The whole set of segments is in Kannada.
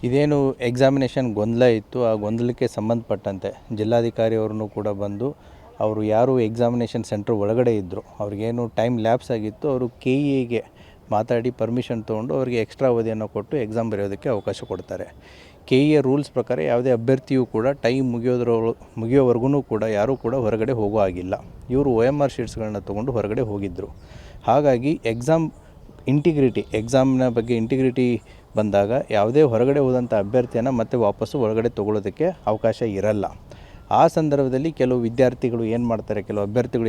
ಇದೇನು ಎಕ್ಸಾಮಿನೇಷನ್ ಗೊಂದಲ ಇತ್ತು, ಆ ಗೊಂದಲಕ್ಕೆ ಸಂಬಂಧಪಟ್ಟಂತೆ ಜಿಲ್ಲಾಧಿಕಾರಿ ಅವ್ರನ್ನೂ ಕೂಡ ಬಂದು ಅವರು ಯಾರು ಎಕ್ಸಾಮಿನೇಷನ್ ಸೆಂಟ್ರ್ ಒಳಗಡೆ ಇದ್ದರು ಅವ್ರಿಗೇನು ಟೈಮ್ ಲ್ಯಾಪ್ಸ್ ಆಗಿತ್ತು, ಅವರು ಕೆ ಇಗೆ ಮಾತಾಡಿ ಪರ್ಮಿಷನ್ ತೊಗೊಂಡು ಅವರಿಗೆ ಎಕ್ಸ್ಟ್ರಾ ಅವಧಿಯನ್ನು ಕೊಟ್ಟು ಎಕ್ಸಾಮ್ ಬರೆಯೋದಕ್ಕೆ ಅವಕಾಶ ಕೊಡ್ತಾರೆ. ಕೆ ಇಯ ರೂಲ್ಸ್ ಪ್ರಕಾರ ಯಾವುದೇ ಅಭ್ಯರ್ಥಿಯೂ ಕೂಡ ಟೈಮ್ ಮುಗಿಯೋವರೆಗೂ ಕೂಡ ಯಾರೂ ಕೂಡ ಹೊರಗಡೆ ಹೋಗೋ ಆಗಿಲ್ಲ. ಇವರು OMR ಶೀಟ್ಸ್ಗಳನ್ನ ತೊಗೊಂಡು ಹೊರಗಡೆ ಹೋಗಿದ್ದರು. ಹಾಗಾಗಿ ಎಕ್ಸಾಮ್ನ ಬಗ್ಗೆ ಇಂಟಿಗ್ರಿಟಿ ಬಂದಾಗ ಯಾವುದೇ ಹೊರಗಡೆ ಹೋದಂಥ ಅಭ್ಯರ್ಥಿಯನ್ನು ಮತ್ತೆ ವಾಪಸ್ಸು ಒಳಗಡೆ ತೊಗೊಳ್ಳೋದಕ್ಕೆ ಅವಕಾಶ ಇರಲ್ಲ. ಆ ಸಂದರ್ಭದಲ್ಲಿ ಕೆಲವು ಅಭ್ಯರ್ಥಿಗಳು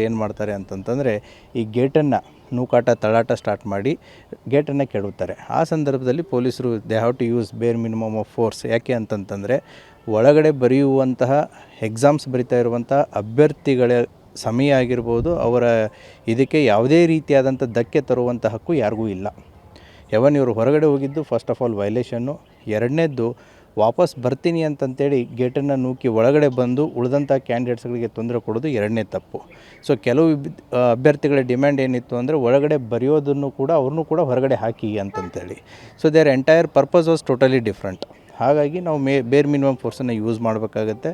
ಏನು ಮಾಡ್ತಾರೆ ಅಂತಂತಂದರೆ ಈ ಗೇಟನ್ನು ನೂಕಾಟ ತಳ್ಳಾಟ ಸ್ಟಾರ್ಟ್ ಮಾಡಿ ಗೇಟನ್ನು ಕೆಡವುತ್ತಾರೆ. ಆ ಸಂದರ್ಭದಲ್ಲಿ ಪೊಲೀಸರು ದೇ ಹ್ಯಾವ್ ಟು ಯೂಸ್ ಬೇರ್ ಮಿನಿಮಮ್ ಆಫ್ ಫೋರ್ಸ್. ಯಾಕೆ ಅಂತಂತಂದರೆ ಒಳಗಡೆ ಬರೆಯುವಂತಹ ಎಕ್ಸಾಮ್ಸ್ ಬರಿತಾ ಇರುವಂಥ ಅಭ್ಯರ್ಥಿಗಳ ಸಮಯ ಆಗಿರ್ಬೋದು, ಅವರ ಇದಕ್ಕೆ ಯಾವುದೇ ರೀತಿಯಾದಂಥ ಧಕ್ಕೆ ತರುವಂಥ ಹಕ್ಕು ಯಾರಿಗೂ ಇಲ್ಲ. ಇವರು ಹೊರಗಡೆ ಹೋಗಿದ್ದು ಫಸ್ಟ್ ಆಫ್ ಆಲ್ ವೈಲೇಷನ್ನು. ಎರಡನೇದ್ದು ವಾಪಸ್ ಬರ್ತೀನಿ ಅಂತಂತೇಳಿ ಗೇಟನ್ನು ನೂಕಿ ಒಳಗಡೆ ಬಂದು ಉಳಿದಂಥ ಕ್ಯಾಂಡಿಡೇಟ್ಸ್ಗಳಿಗೆ ತೊಂದರೆ ಕೊಡೋದು ಎರಡನೇ ತಪ್ಪು. ಸೊ ಕೆಲವು ಅಭ್ಯರ್ಥಿಗಳ ಡಿಮ್ಯಾಂಡ್ ಏನಿತ್ತು ಅಂದರೆ ಒಳಗಡೆ ಬರೆಯೋದನ್ನು ಕೂಡ ಅವ್ರನ್ನೂ ಕೂಡ ಹೊರಗಡೆ ಹಾಕಿ ಅಂತಂತೇಳಿ. So there entire purpose was totally different. ಹಾಗಾಗಿ ನಾವು ಬೇರ್ ಮಿನಿಮಮ್ ಫೋರ್ಸನ್ನು ಯೂಸ್ ಮಾಡಬೇಕಾಗತ್ತೆ.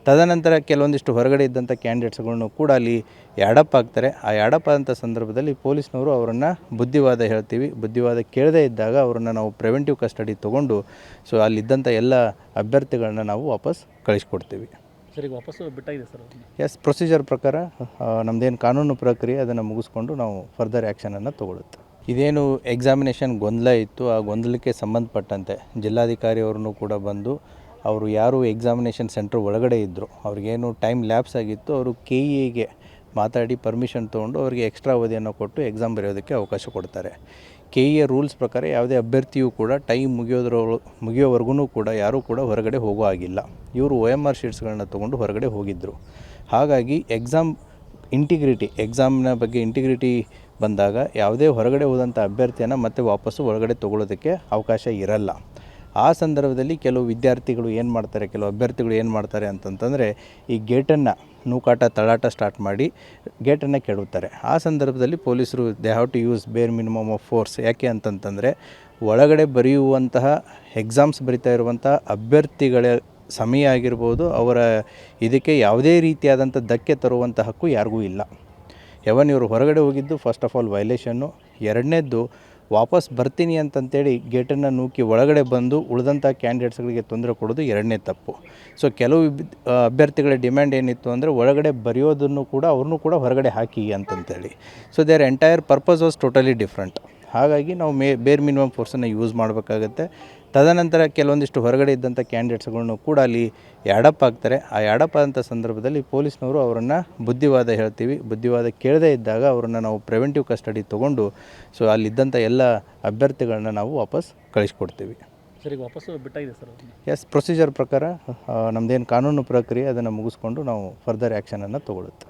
ತದನಂತರ ಕೆಲವೊಂದಿಷ್ಟು ಹೊರಗಡೆ ಇದ್ದಂಥ ಕ್ಯಾಂಡಿಡೇಟ್ಸ್ಗಳನ್ನು ಕೂಡ ಅಲ್ಲಿ ಯಾಡಪ್ ಆಗ್ತಾರೆ. ಆ ಯಾಡಪ್ ಆದಂಥ ಸಂದರ್ಭದಲ್ಲಿ ಪೊಲೀಸ್ನವರು ಅವರನ್ನು ಬುದ್ಧಿವಾದ ಕೇಳದೇ ಇದ್ದಾಗ ಅವರನ್ನು ನಾವು ಪ್ರಿವೆಂಟಿವ್ ಕಸ್ಟಡಿ ತೊಗೊಂಡು ಸೊ ಅಲ್ಲಿದ್ದಂಥ ಎಲ್ಲ ಅಭ್ಯರ್ಥಿಗಳನ್ನ ನಾವು ವಾಪಸ್ ಕಳಿಸ್ಕೊಡ್ತೀವಿ. ಸರ್, ಈಗ ವಾಪಸ್ಸು ಬಿಟ್ಟಾಗಿದೆ ಸರ್? ಎಸ್, ಪ್ರೊಸೀಜರ್ ಪ್ರಕಾರ ನಮ್ಮದೇನು ಕಾನೂನು ಪ್ರಕ್ರಿಯೆ ಅದನ್ನು ಮುಗಿಸ್ಕೊಂಡು ನಾವು ಫರ್ದರ್ ಆ್ಯಕ್ಷನನ್ನು ತೊಗೊಳುತ್ತೆ. ಇದೇನು ಎಕ್ಸಾಮಿನೇಷನ್ ಗೊಂದಲ ಇತ್ತು, ಆ ಗೊಂದಲಕ್ಕೆ ಸಂಬಂಧಪಟ್ಟಂತೆ ಜಿಲ್ಲಾಧಿಕಾರಿ ಅವ್ರನ್ನೂ ಕೂಡ ಬಂದು ಅವರು ಯಾರು ಎಕ್ಸಾಮಿನೇಷನ್ ಸೆಂಟ್ರ್ ಒಳಗಡೆ ಇದ್ದರು ಅವ್ರಿಗೇನು ಟೈಮ್ ಲ್ಯಾಪ್ಸ್ ಆಗಿತ್ತು, ಅವರು ಕೆ ಇಗೆ ಮಾತಾಡಿ ಪರ್ಮಿಷನ್ ತೊಗೊಂಡು ಅವರಿಗೆ ಎಕ್ಸ್ಟ್ರಾ ಅವಧಿಯನ್ನು ಕೊಟ್ಟು ಎಕ್ಸಾಮ್ ಬರೆಯೋದಕ್ಕೆ ಅವಕಾಶ ಕೊಡ್ತಾರೆ. ಕೆ ಇಯ ರೂಲ್ಸ್ ಪ್ರಕಾರ ಯಾವುದೇ ಅಭ್ಯರ್ಥಿಯೂ ಕೂಡ ಟೈಮ್ ಮುಗಿಯೋವರೆಗೂ ಕೂಡ ಯಾರೂ ಕೂಡ ಹೊರಗಡೆ ಹೋಗೋ ಆಗಿಲ್ಲ. ಇವರು OMR ಶೀಟ್ಸ್ಗಳನ್ನ ತೊಗೊಂಡು ಹೊರಗಡೆ ಹೋಗಿದ್ದರು. ಹಾಗಾಗಿ ಎಕ್ಸಾಮ್ನ ಬಗ್ಗೆ ಇಂಟಿಗ್ರಿಟಿ ಬಂದಾಗ ಯಾವುದೇ ಹೊರಗಡೆ ಹೋದಂಥ ಅಭ್ಯರ್ಥಿಯನ್ನು ಮತ್ತೆ ವಾಪಸ್ಸು ಒಳಗಡೆ ತೊಗೊಳ್ಳೋದಕ್ಕೆ ಅವಕಾಶ ಇರಲ್ಲ. ಆ ಸಂದರ್ಭದಲ್ಲಿ ಕೆಲವು ಅಭ್ಯರ್ಥಿಗಳು ಏನು ಮಾಡ್ತಾರೆ ಅಂತಂತಂದರೆ ಈ ಗೇಟನ್ನು ನೂಕಾಟ ತಳ್ಳಾಟ ಸ್ಟಾರ್ಟ್ ಮಾಡಿ ಗೇಟನ್ನು ಕೆಡವುತ್ತಾರೆ. ಆ ಸಂದರ್ಭದಲ್ಲಿ ಪೊಲೀಸರು ದೇ ಹ್ಯಾವ್ ಟು ಯೂಸ್ ಬೇರ್ ಮಿನಿಮಮ್ ಆಫ್ ಫೋರ್ಸ್. ಯಾಕೆ ಅಂತಂತಂದರೆ ಒಳಗಡೆ ಬರೆಯುವಂತಹ ಎಕ್ಸಾಮ್ಸ್ ಬರಿತಾ ಇರುವಂಥ ಅಭ್ಯರ್ಥಿಗಳ ಸಮಯ ಆಗಿರ್ಬೋದು, ಅವರ ಇದಕ್ಕೆ ಯಾವುದೇ ರೀತಿಯಾದಂಥ ಧಕ್ಕೆ ತರುವಂಥ ಹಕ್ಕು ಯಾರಿಗೂ ಇಲ್ಲ. ಇವರು ಹೊರಗಡೆ ಹೋಗಿದ್ದು ಫಸ್ಟ್ ಆಫ್ ಆಲ್ ವೈಲೇಷನ್ನು. ಎರಡನೇದ್ದು ವಾಪಸ್ ಬರ್ತೀನಿ ಅಂತಂತೇಳಿ ಗೇಟನ್ನು ನೂಕಿ ಒಳಗಡೆ ಬಂದು ಉಳಿದಂಥ ಕ್ಯಾಂಡಿಡೇಟ್ಸ್ಗಳಿಗೆ ತೊಂದರೆ ಕೊಡೋದು ಎರಡನೇ ತಪ್ಪು. ಸೊ ಕೆಲವು ಅಭ್ಯರ್ಥಿಗಳ ಡಿಮ್ಯಾಂಡ್ ಏನಿತ್ತು ಅಂದರೆ ಒಳಗಡೆ ಬರೆಯೋದನ್ನು ಕೂಡ ಅವ್ರನ್ನೂ ಕೂಡ ಹೊರಗಡೆ ಹಾಕಿ ಅಂತಂತೇಳಿ. So there entire purpose was totally different. ಹಾಗಾಗಿ ನಾವು ಬೇರ್ ಮಿನಿಮಮ್ ಫೋರ್ಸನ್ನು ಯೂಸ್ ಮಾಡಬೇಕಾಗತ್ತೆ. ತದನಂತರ ಕೆಲವೊಂದಿಷ್ಟು ಹೊರಗಡೆ ಇದ್ದಂಥ ಕ್ಯಾಂಡಿಡೇಟ್ಸ್ಗಳನ್ನು ಕೂಡ ಅಲ್ಲಿ ಯಾಡಪ್ ಆಗ್ತಾರೆ. ಆ ಯಾಡಪ್ ಆದಂಥ ಸಂದರ್ಭದಲ್ಲಿ ಪೊಲೀಸ್ನವರು ಅವರನ್ನು ಬುದ್ಧಿವಾದ ಕೇಳದೇ ಇದ್ದಾಗ ಅವರನ್ನು ನಾವು ಪ್ರಿವೆಂಟಿವ್ ಕಸ್ಟಡಿ ತೊಗೊಂಡು ಸೊ ಅಲ್ಲಿದ್ದಂಥ ಎಲ್ಲ ಅಭ್ಯರ್ಥಿಗಳನ್ನ ನಾವು ವಾಪಸ್ ಕಳಿಸ್ಕೊಡ್ತೀವಿ. ಸರ್, ಈಗ ವಾಪಸ್ಸು ಬಿಟ್ಟಾಗಿದೆ ಸರ್? ಎಸ್, ಪ್ರೊಸೀಜರ್ ಪ್ರಕಾರ ನಮ್ಮದೇನು ಕಾನೂನು ಪ್ರಕ್ರಿಯೆ ಅದನ್ನು ಮುಗಿಸ್ಕೊಂಡು ನಾವು ಫರ್ದರ್ ಆ್ಯಕ್ಷನನ್ನು ತೊಗೊಳುತ್ತೆ.